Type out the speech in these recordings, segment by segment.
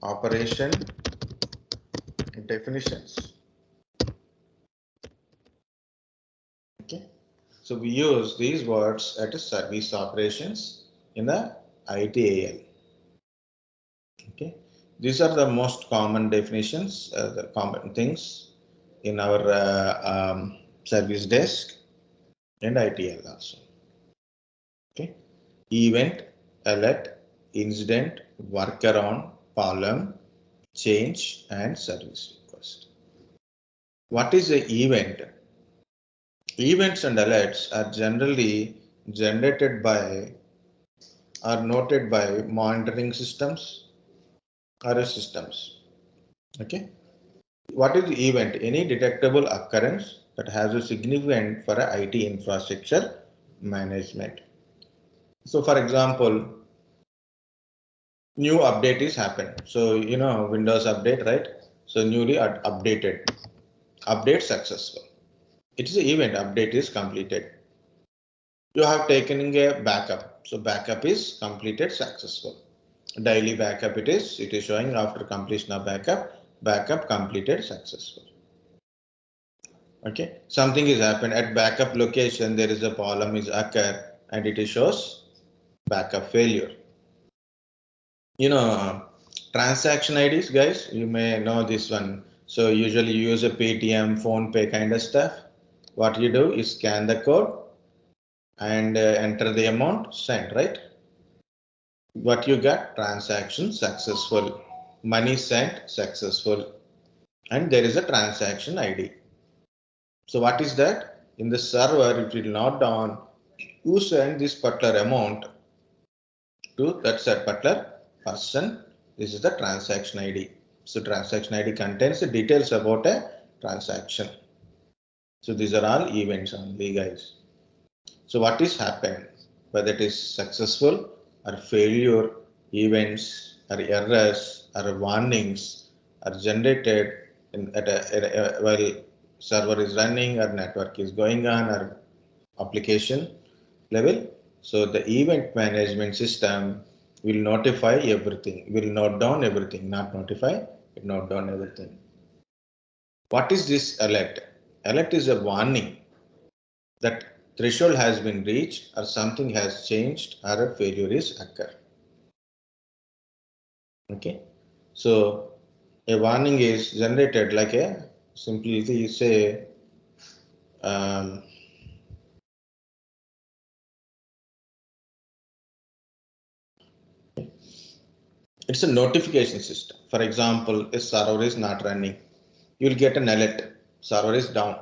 operation definitions. Okay, so we use these words at service operations in the ITAL. Okay, these are the most common definitions, the common things in our service desk and ITL also. Okay, event, alert, incident, workaround, problem, change, and service request. What is the event? Events and alerts are generally generated by or noted by monitoring systems or systems. Okay. What is the event? Any detectable occurrence that has a significant for a IT infrastructure management. So for example, new update is happened. So you know Windows update, right? So newly updated, update successful. It is an event, update is completed. You have taken a backup. So backup is completed successful. Daily backup it is showing after completion of backup completed successful. Okay, something is happened at backup location, there is a problem is occur and it shows backup failure. You know, transaction IDs, guys, you may know this one. So usually you use a Paytm, phone pay kind of stuff. What you do is scan the code and enter the amount, send, right? What you got? Transaction successful, money sent successful, and there is a transaction ID. So what is that? In the server, it will note down who sent this particular amount to that particular person. This is the transaction ID. So transaction ID contains the details about a transaction. So these are all events only, guys. So what is happened? Whether it is successful or failure, events or errors or warnings are generated while server is running or network is going on or application level. So the event management system will notify everything, will note down everything, not notify, it note down everything. What is this alert? Alert is a warning that threshold has been reached or something has changed or a failure is occurred. Okay, so a warning is generated like a simply say it's a notification system. For example, a server is not running, you will get an alert, server is down.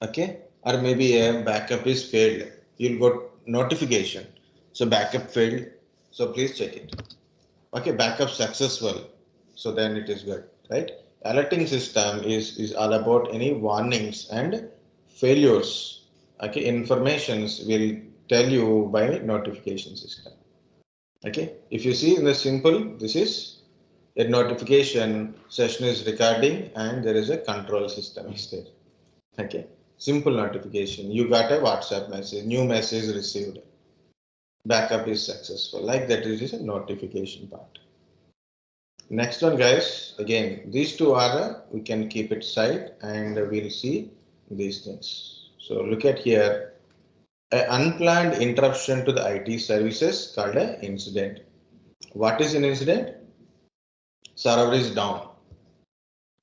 Okay, or maybe a backup is failed, you'll got notification, so backup failed, so please check it. Okay, backup successful, so then it is good, right? Alerting system is all about any warnings and failures. Okay, informations will tell you by notification system. Okay, if you see in the simple, this is a notification session is recording and there is a control system is there. Okay, simple notification. You got a WhatsApp message, new message received. Backup is successful. Like that is a notification part. Next one, guys. Again, these two are we can keep it side and we'll see these things. So look at here. An unplanned interruption to the IT services called an incident. What is an incident? Server is down.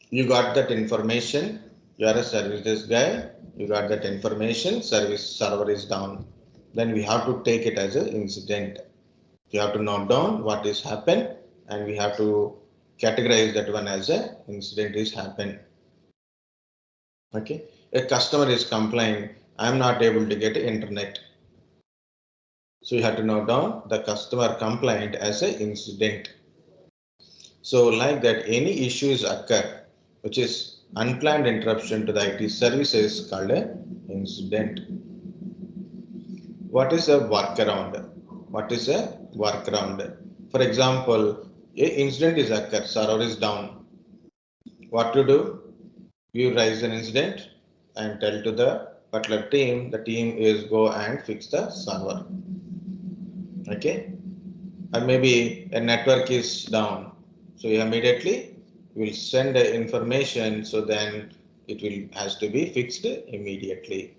You got that information. You are a service desk guy. You got that information. Service server is down. Then we have to take it as an incident. You have to note down what is happened, and we have to categorize that one as a incident is happened. Okay. A customer is complaining, I am not able to get internet. So you have to note down the customer complaint as an incident. So like that, any issues occur, which is unplanned interruption to the IT services called an incident. What is a workaround? What is a workaround? For example, a incident is occurred, server is down. What to do? You raise an incident and tell to the particular team, the team is go and fix the server. Okay, or maybe a network is down. So immediately will send the information, so then it will has to be fixed immediately.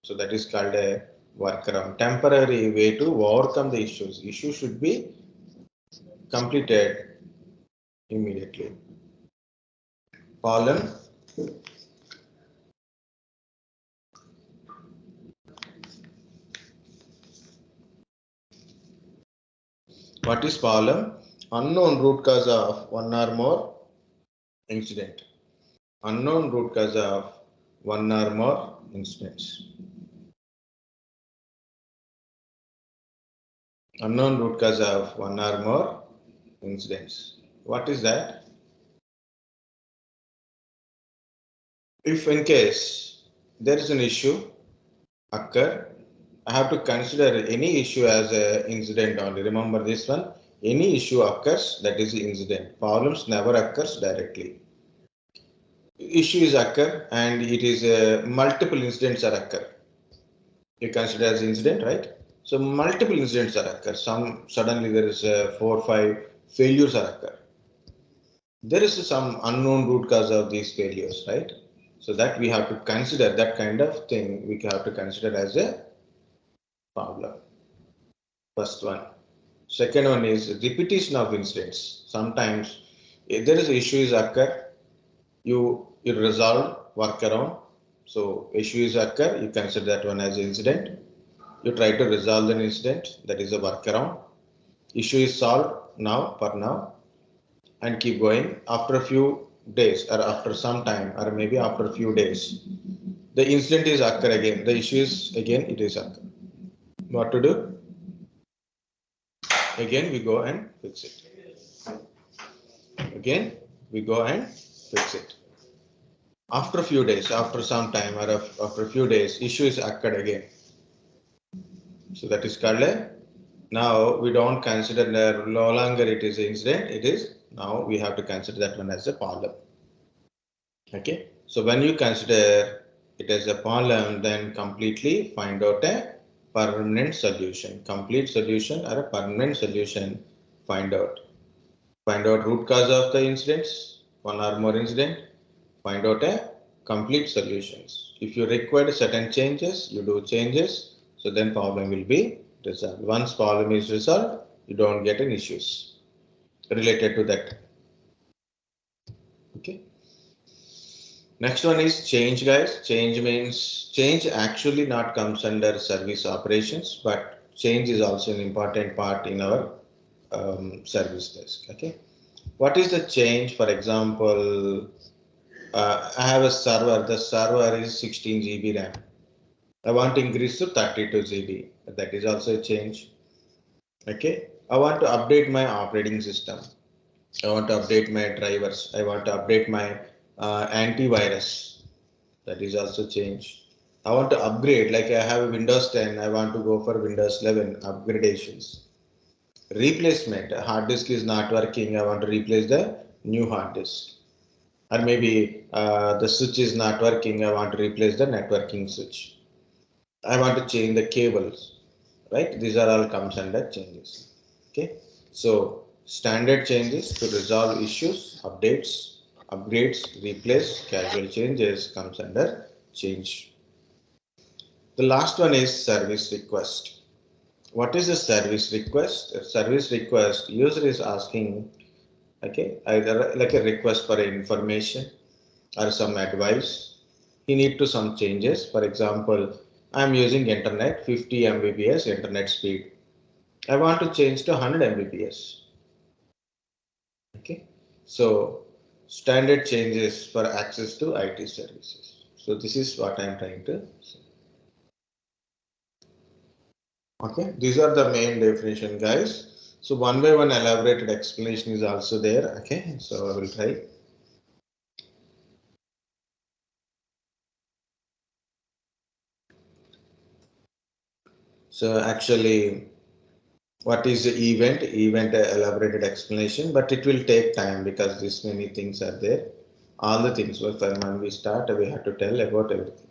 So that is called a workaround, temporary way to overcome the issues. Issue should be completed immediately. Problem. What is problem? Unknown root cause of one or more incident. Unknown root cause of one or more incidents. Unknown root cause of one or more incidents. What is that? If in case there is an issue occur, I have to consider any issue as an incident only. Remember this one. Any issue occurs, that is the incident. Problems never occurs directly. Issues occur and it is multiple incidents are occur. You consider as incident, right? So multiple incidents are occur. Some suddenly there is 4 or 5 failures are occur. There is some unknown root cause of these failures, right? So that we have to consider, that kind of thing we have to consider as a problem. First one. Second one is repetition of incidents. Sometimes if there is issues occur, you resolve, work around. So issues occur, you consider that one as an incident. You try to resolve an incident, that is a workaround. Issue is solved now, for now, and keep going. After a few days or after some time or maybe after a few days, the incident is occur again. The issue is again it is occur. What to do? Again we go and fix it. Again we go and fix it. After a few days, after some time or after a few days, issue is occurred again. So that is called a, now we don't consider no longer it is an incident, it is now we have to consider that one as a problem. Okay, so when you consider it as a problem, then completely find out a permanent solution, complete solution or a permanent solution. Find out root cause of the incidents, one or more incident. Find out a complete solutions. If you require certain changes, you do changes. So then problem will be resolved. Once problem is resolved, you don't get any issues related to that. Okay. Next one is change, guys. Change means change actually not comes under service operations, but change is also an important part in our service desk. Okay. What is the change? For example, I have a server. The server is 16 GB RAM. I want to increase to 32 GB. That is also a change. Okay. I want to update my operating system. I want to update my drivers. I want to update my antivirus. That is also change. I want to upgrade, like I have Windows 10, I want to go for Windows 11 upgradations. Replacement, a hard disk is not working, I want to replace the new hard disk. Or maybe the switch is not working, I want to replace the networking switch. I want to change the cables, right? These are all comes under changes. Okay, so standard changes to resolve issues, updates, upgrades, replace, casual changes comes under change. The last one is service request. What is a service request? A service request, user is asking, okay, either like a request for information or some advice. He need to some changes. For example, I am using internet 50 Mbps internet speed. I want to change to 100 Mbps. Okay, so standard changes for access to IT services. So this is what I am trying to say. Okay, these are the main definition, guys. So one by one elaborated explanation is also there. Okay, so I will try. So actually, what is the event? Event elaborated explanation, but it will take time because this many things are there. All the things. Well, when we start, we have to tell about everything.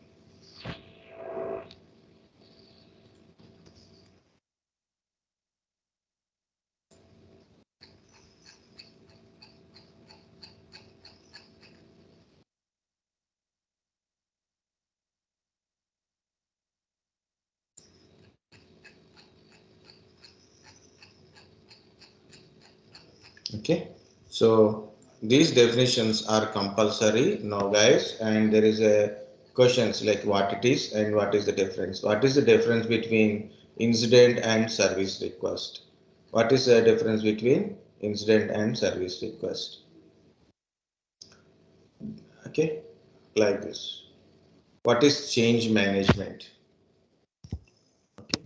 Okay, so these definitions are compulsory now, guys, and there is a questions like what it is and what is the difference. What is the difference between incident and service request? What is the difference between incident and service request? Okay, like this. What is change management? Okay,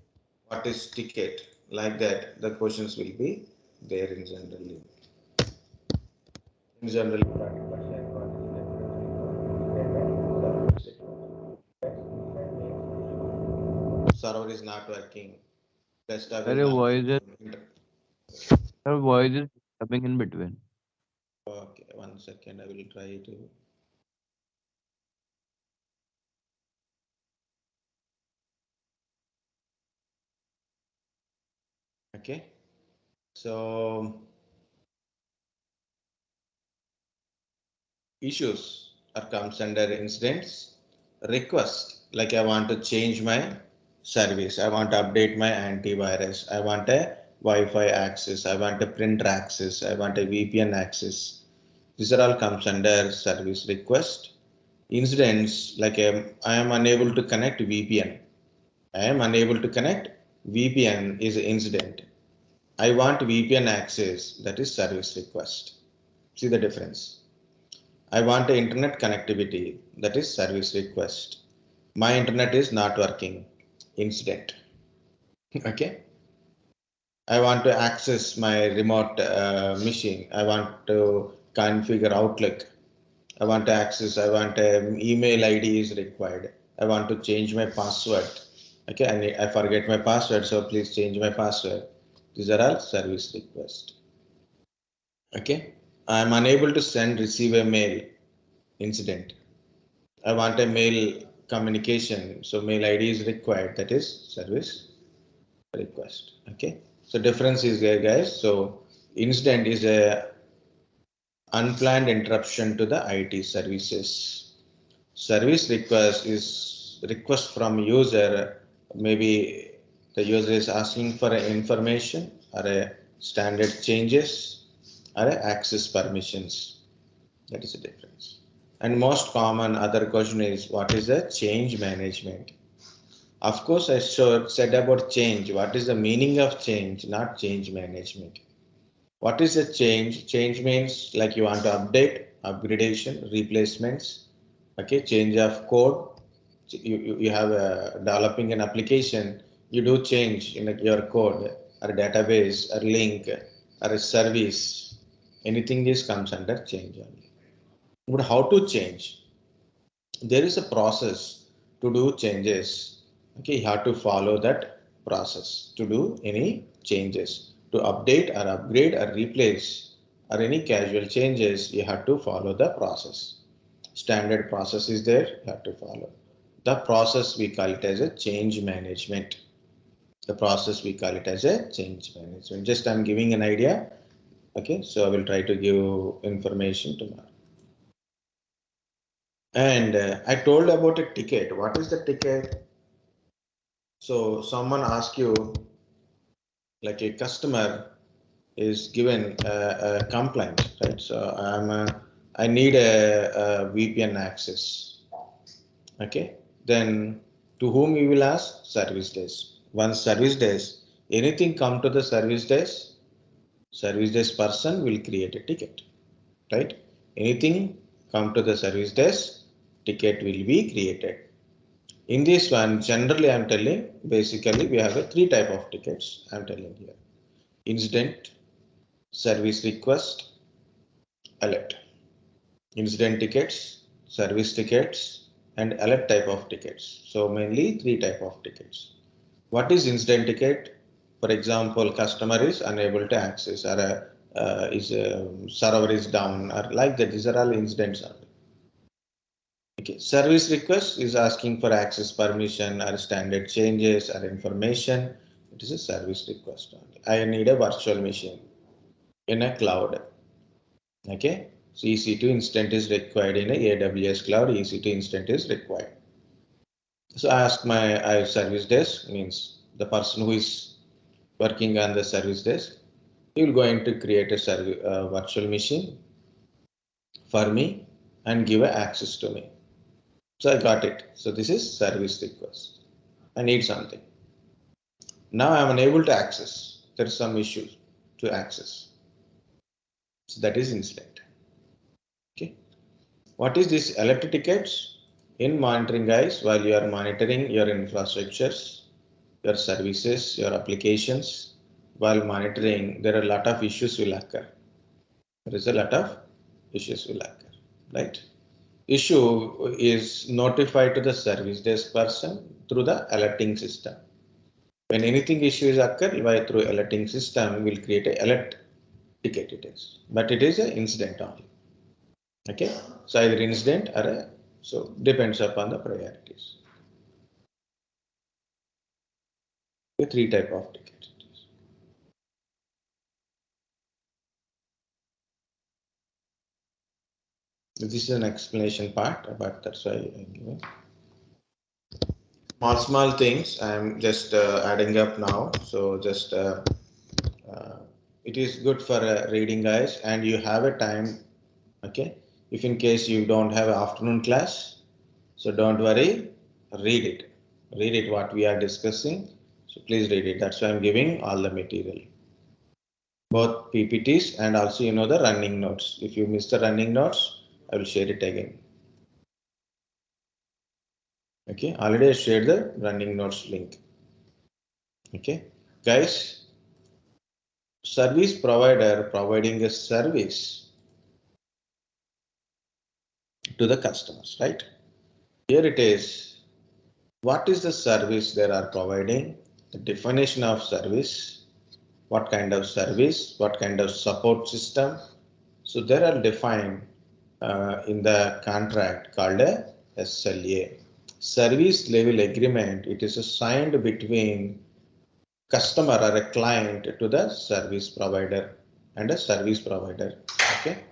what is ticket? Like that, the questions will be there in generally. In generally, server is not working. Desktop is Your not voice is working. your voice is coming in between. Okay, 1 second. I will try to. Okay, so issues are comes under incidents. Request, like I want to change my service. I want to update my antivirus. I want a Wi-Fi access. I want a printer access. I want a VPN access. These are all comes under service request. Incidents, like I am unable to connect VPN. I am unable to connect. VPN is an incident. I want VPN access, that is service request. See the difference. I want internet connectivity, that is service request. My internet is not working, incident. Okay. I want to access my remote machine. I want to configure Outlook. I want to access, I want email ID is required. I want to change my password. Okay, I forget my password, so please change my password. These are all service requests. Okay, I am unable to send receive a mail incident. I want a mail communication, so mail ID is required. That is service request. Okay, so difference is there, guys. So incident is a unplanned interruption to the IT services. Service request is request from user. Maybe the user is asking for information or a standard changes or a access permissions. That is the difference. And most common other question is what is the change management? Of course, I said about change. What is the meaning of change? Not change management. What is a change? Change means like you want to update, upgradation, replacements. Okay, change of code. You have developing an application. You do change in your code or database or link or a service. Anything this comes under change only. But how to change? There is a process to do changes. Okay, you have to follow that process to do any changes, to update or upgrade or replace or any casual changes. You have to follow the process. Standard process is there, you have to follow the process. We call it as a change management. The process we call it as a change management. Just I'm giving an idea. Okay, so I will try to give information tomorrow. And I told about a ticket. What is the ticket? So someone asks you, like a customer is given a complaint, right? So I need a VPN access. Okay. Then to whom you will ask? Service desk. Once service desk, anything come to the service desk person will create a ticket, right? Anything come to the service desk, ticket will be created. In this one, generally I'm telling, basically we have a three type of tickets I'm telling here. Incident, service request, alert. Incident tickets, service tickets, and alert type of tickets. So mainly three type of tickets. What is incident ticket? For example, customer is unable to access or is server is down or like that. These are all incidents. Okay. Service request is asking for access permission or standard changes or information. It is a service request only. I need a virtual machine in a cloud. Okay. So EC2 instant is required in a AWS cloud. EC2 instant is required. So I ask my service desk, means the person who is working on the service desk. you're going to create a virtual machine for me and give access to me. So I got it. So this is service request. I need something. Now I'm unable to access. There's some issue to access. So that is incident. Okay. What is this alert tickets? In monitoring, guys, while you are monitoring your infrastructures, your services, your applications, while monitoring, there are a lot of issues will occur. There is a lot of issues will occur, right? Issue is notified to the service desk person through the alerting system. When anything issues occur, by through alerting system, we'll create a alert ticket it is, but it is an incident only. Okay, so either incident or a, so depends upon the priorities. The three type of tickets. This is an explanation part, but that's why I'm giving. Small things I'm just adding up now. So just it is good for reading, guys, and you have a time. Okay, if in case you don't have an afternoon class, so don't worry, read it what we are discussing. So please read it. That's why I'm giving all the material, both PPTs and also the running notes. If you miss the running notes, I will share it again. Okay, already I shared the running notes link. Okay, guys, service provider providing a service to the customers, right? Here it is. What is the service they are providing? The definition of service, what kind of service, what kind of support system. So there are defined in the contract called a SLA. Service level agreement. It is signed between customer or a client to the service provider and a service provider. Okay.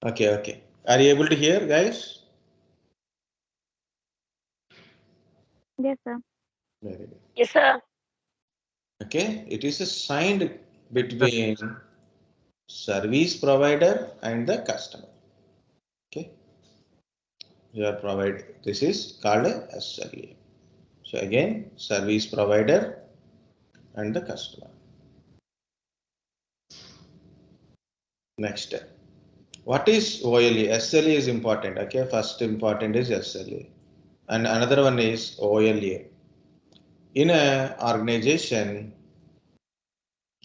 Okay, okay. Are you able to hear, guys? Yes, sir. Very good. Yes, sir. Okay, it is a signed between service provider and the customer. Okay, you are provide. This is called a SLA. So again, service provider and the customer. Next, what is OLE? SLA is important. Okay, first important is SLA, and another one is OLA. In a organization,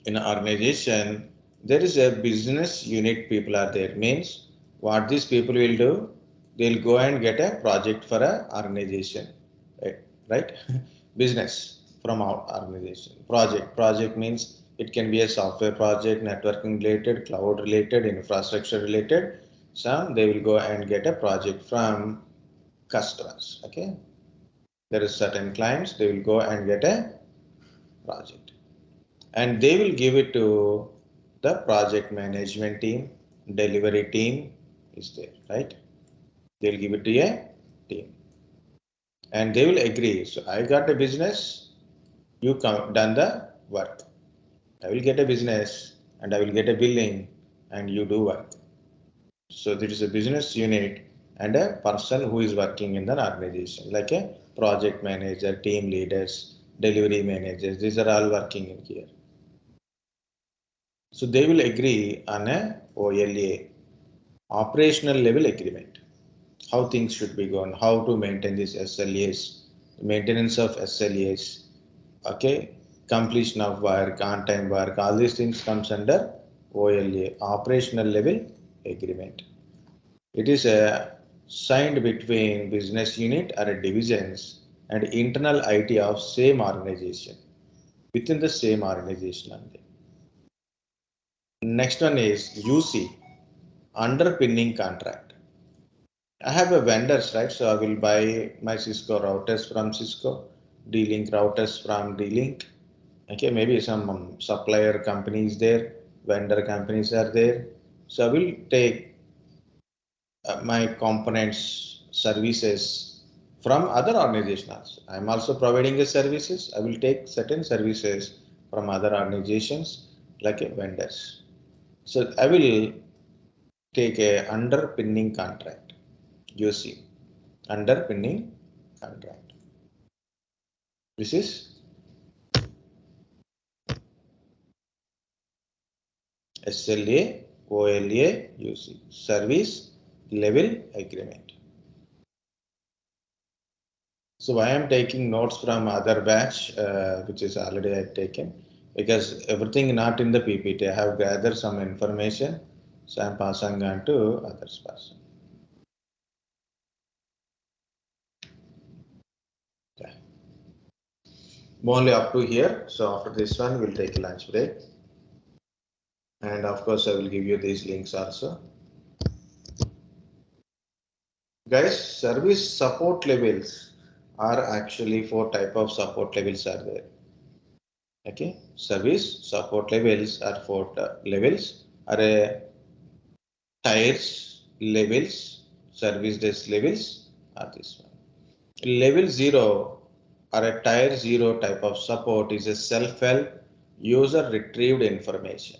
there is a business unit people are there. Means what these people will do, they'll go and get a project for a organization, right? Business from our organization. Project means it can be a software project, networking related, cloud related, infrastructure related. Some they will go and get a project from customers. Okay, there is certain clients, they will go and get a project and they will give it to the project management team, delivery team is there, right? They'll give it to a team and they will agree. So I got a business, you come done the work. I will get a business and I will get a billing and you do work. So there is a business unit and a person who is working in the organization, like a project manager, team leaders, delivery managers. These are all working in here. So they will agree on a OLA, operational level agreement, how things should be gone, how to maintain these SLAs, maintenance of SLAs, okay, completion of work, on-time work, all these things comes under OLA, operational level agreement. It is a signed between business unit or divisions and internal IT of same organization. within the same organization only. Next one is UC, underpinning contract. I have a vendors, right? So I will buy my Cisco routers from Cisco, D-Link routers from D-Link. Okay, maybe some supplier companies there, vendor companies are there. So I will take my components services from other organizations. I'm also providing the services. I will take certain services from other organizations like vendors. So I will take a underpinning contract. You see, underpinning contract. This is SLA, OLA, UC, service level agreement. So I am taking notes from other batch, which is already I taken, because everything not in the PPT. I have gathered some information, so I am passing on to others person. Okay. Only up to here. So after this one, we'll take a lunch break, and of course, I will give you these links also. Guys, service support levels are actually four type of support levels are there. Okay, service support levels are four levels are a tiers levels, service desk levels are this one. Level 0 or a tier 0 type of support is a self-help user retrieved information.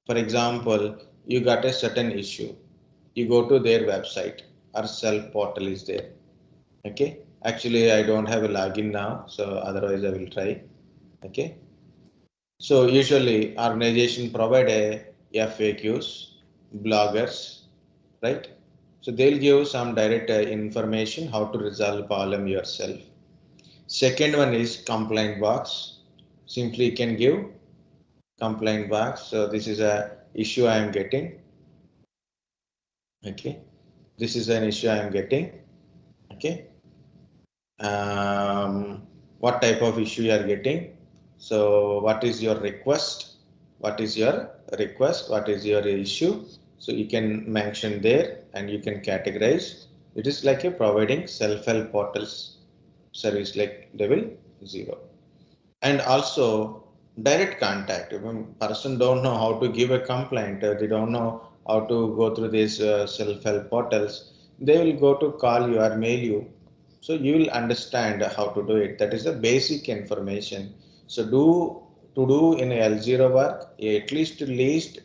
For example, you got a certain issue, you go to their website or self portal is there. Okay, actually I don't have a login now, so otherwise I will try. Okay, so usually organization provide a FAQs, bloggers, right? So they'll give some direct information how to resolve problem yourself. Second one is complaint box. Simply you can give complaint box. So this is a issue I am getting. Okay, this is an issue I am getting. Okay, what type of issue you are getting? So what is your request? What is your request? What is your issue? So you can mention there and you can categorize. It is like a providing self-help portals service like level 0. And also direct contact. If a person don't know how to give a complaint, they don't know how to go through these self-help portals, they will go to call you or mail you. So you will understand how to do it. That is the basic information. So to do in L0 work, at least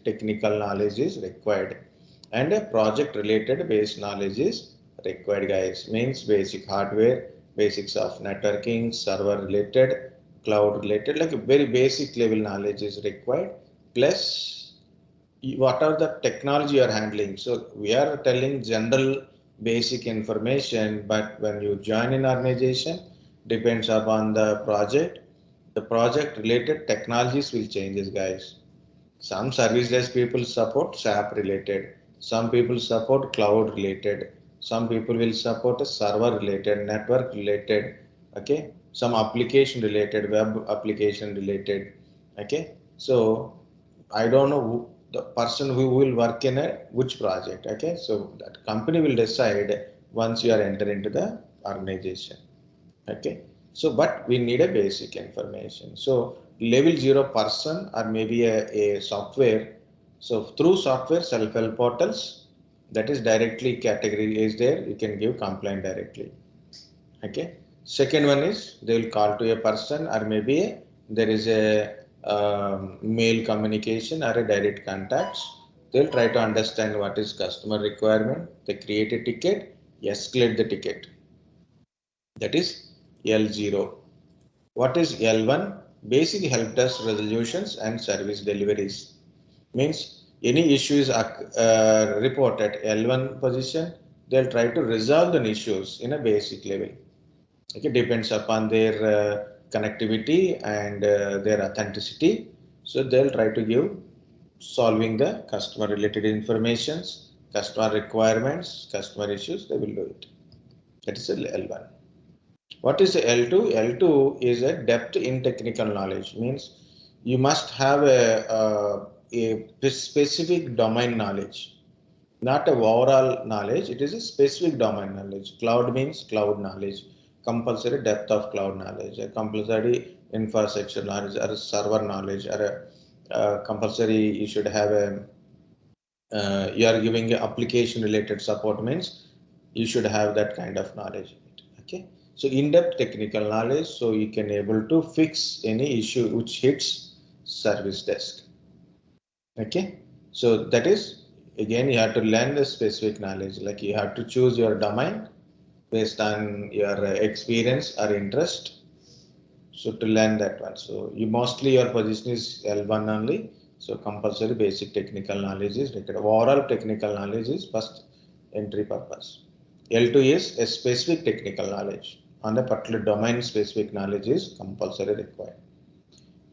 technical knowledge is required, and a project related base knowledge is required, guys. Means basic hardware, basics of networking, server related, cloud related, like a very basic level knowledge is required. Plus what are the technology you are handling. So we are telling general basic information, but when you join an organization, depends upon the project related technologies will changes, guys. Some service desk people support SAP related, some people support cloud related, some people will support a server related, network related, okay, some application related, web application related, okay. So I don't know the person who will work in a which project, okay. So that company will decide once you are enter into the organization. Okay, so but we need a basic information. So level 0 person or maybe a software. So through software self-help portals, that is directly category is there. You can give complaint directly. Okay. Second one is they will call to a person or maybe there is a mail communication or a direct contacts. They'll try to understand what is customer requirement. They create a ticket, escalate the ticket. That is L0. What is L1? Basic help desk resolutions and service deliveries. Means any issue is report at L1 position, they'll try to resolve the issues in a basic level. Okay, depends upon their connectivity and their authenticity. So they'll try to give solving the customer related informations, customer requirements, customer issues, they will do it. That is L1. What is L2? L2 is a depth in technical knowledge. Means you must have a specific domain knowledge, not a overall knowledge. It is a specific domain knowledge. Cloud means cloud knowledge, compulsory depth of cloud knowledge, a compulsory infrastructure knowledge, or a server knowledge, or a compulsory you should have a you are giving a application related support means you should have that kind of knowledge in it. Okay, so in-depth technical knowledge, so you can able to fix any issue which hits service desk. Okay, so that is, again, you have to learn the specific knowledge, like you have to choose your domain based on your experience or interest. So to learn that one, so you mostly your position is L1 only. So compulsory basic technical knowledge is required. Overall technical knowledge is first entry purpose. L2 is a specific technical knowledge on a particular domain. Specific knowledge is compulsory required.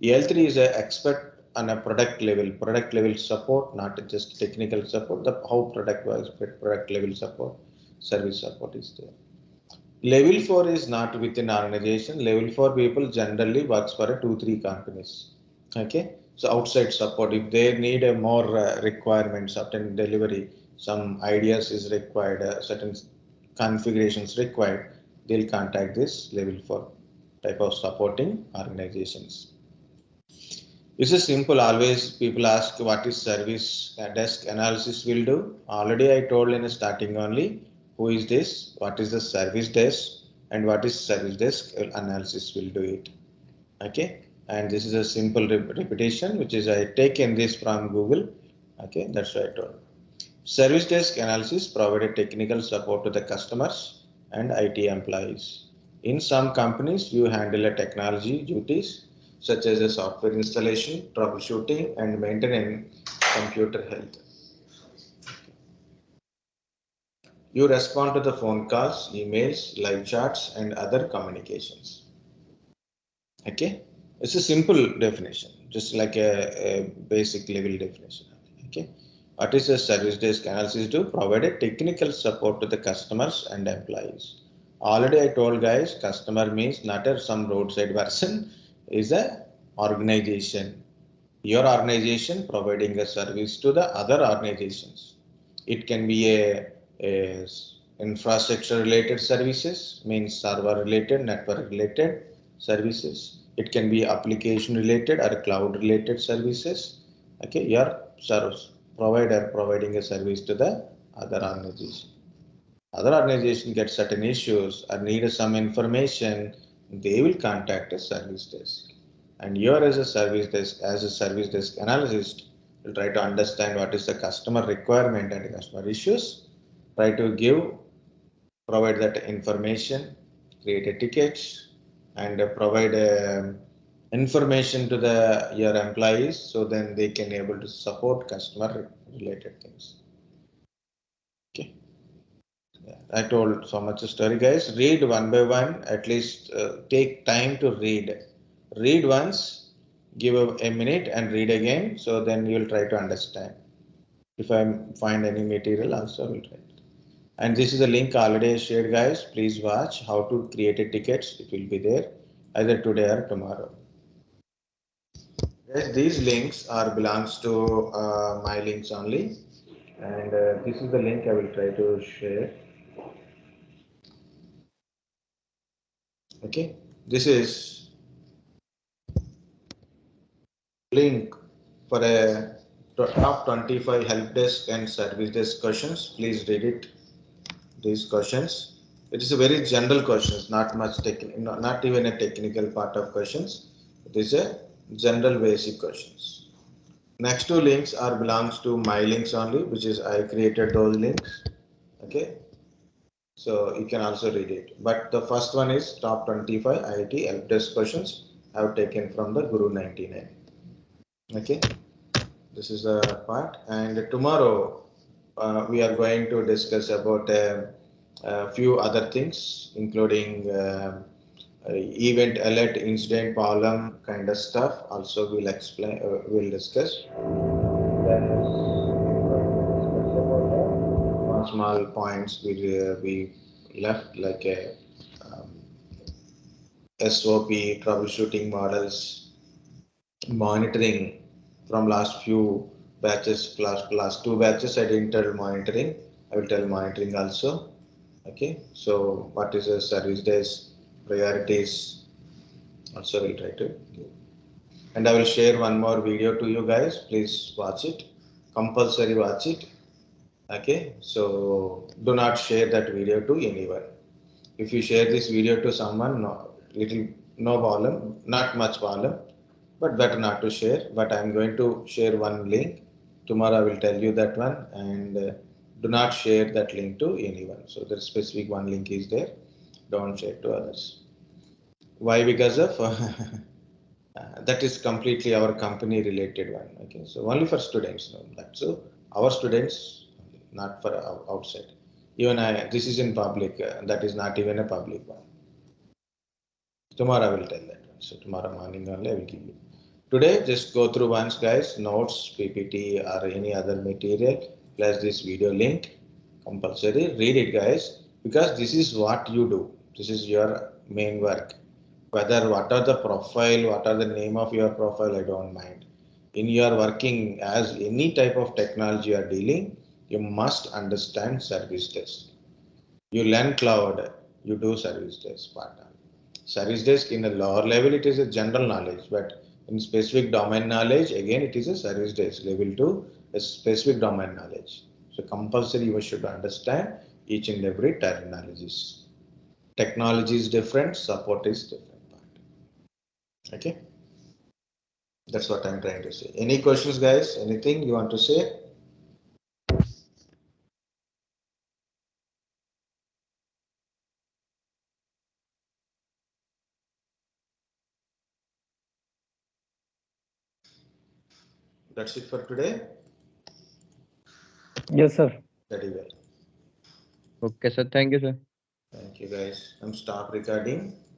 L3 is a expert on a product level support, not just technical support. The how product works, product level support, service support is there. Level 4 is not within organization. Level 4 people generally works for a 2-3 companies. Okay, so outside support, if they need a more requirement, certain delivery, some ideas is required, certain configurations required, they'll contact this level 4 type of supporting organizations. This is simple. Always people ask what is service desk analysis will do. Already I told in the starting only who is this, what is the service desk, and what is service desk analysis will do it. Okay, and this is a simple repetition which is I taken this from Google. Okay, that's what I told. Service desk analysis provided technical support to the customers and IT employees. In some companies, you handle a technology duties such as a software installation, troubleshooting, and maintaining computer health. You respond to the phone calls, emails, live chats, and other communications. Okay, it's a simple definition, just like a basic level definition. Okay, what is a service desk analysis do? Provide a technical support to the customers and employees. Already I told guys, customer means not a some roadside person, is a organization. Your organization providing a service to the other organizations. It can be a infrastructure related services, means server related, network related services. It can be application related or cloud related services. Okay, your service provider providing a service to the other organization. Other organization get certain issues or need some information, they will contact a service desk. And you as a service desk analyst, will try to understand what is the customer requirement and customer issues, try to provide that information, create a ticket, and provide information to the your employees, so then they can able to support customer related things. Okay. Yeah, I told so much story, guys. Read one by one. At least take time to read. Read once, give a minute, and read again. So then you'll try to understand. If I find any material, also will try. And this is a link already shared, guys. Please watch how to create a tickets. It will be there either today or tomorrow. Guys, these links are belongs to my links only, and this is the link I will try to share. Okay, this is link for a top 25 help desk and service desk questions. Please read it. These questions. It is a very general questions, not much technical, not even a technical part of questions. It is a general basic questions. Next two links are belongs to my links only, which is I created those links. Okay, so you can also read it. But the first one is top 25 IIT help desk questions I have taken from the Guru 99. Okay, this is the part, and tomorrow we are going to discuss about a few other things, including event alert, incident problem kind of stuff. Also, we'll explain, we'll discuss. Then discuss about one small points we left, like a SOP, troubleshooting models, monitoring from last few batches, last two batches. I didn't tell monitoring. I will tell monitoring also. Okay, so what is the service days, priorities? Also, we'll try to give. And I will share one more video to you guys. Please watch it. Compulsory watch it. Okay, so do not share that video to anyone. If you share this video to someone, no problem, not much problem, but better not to share. But I'm going to share one link. Tomorrow I will tell you that one, and do not share that link to anyone. So the specific one link is there. Don't share to others. Why? Because of that is completely our company related one. Okay, so only for students. No, that's so our students, not for outside. Even this is in public. That is not even a public one. Tomorrow I will tell that one. So tomorrow morning only I will give you. Today, just go through once, guys. Notes, PPT, or any other material, plus this video link. Compulsory. Read it, guys, because this is what you do. This is your main work. Whether what are the profile, what are the name of your profile, I don't mind. In your working as any type of technology you are dealing, you must understand service desk. You learn cloud, you do service desk part. Service desk in a lower level, it is a general knowledge, but in specific domain knowledge, again, it is a service desk level 2, a specific domain knowledge. So compulsory, you should understand each and every terminologies. Technology is different, support is different part. Okay, that's what I'm trying to say. Any questions, guys? Anything you want to say? That's it for today. Yes, sir. Very well. Okay, sir. Thank you, sir. Thank you, guys. I'm stop recording.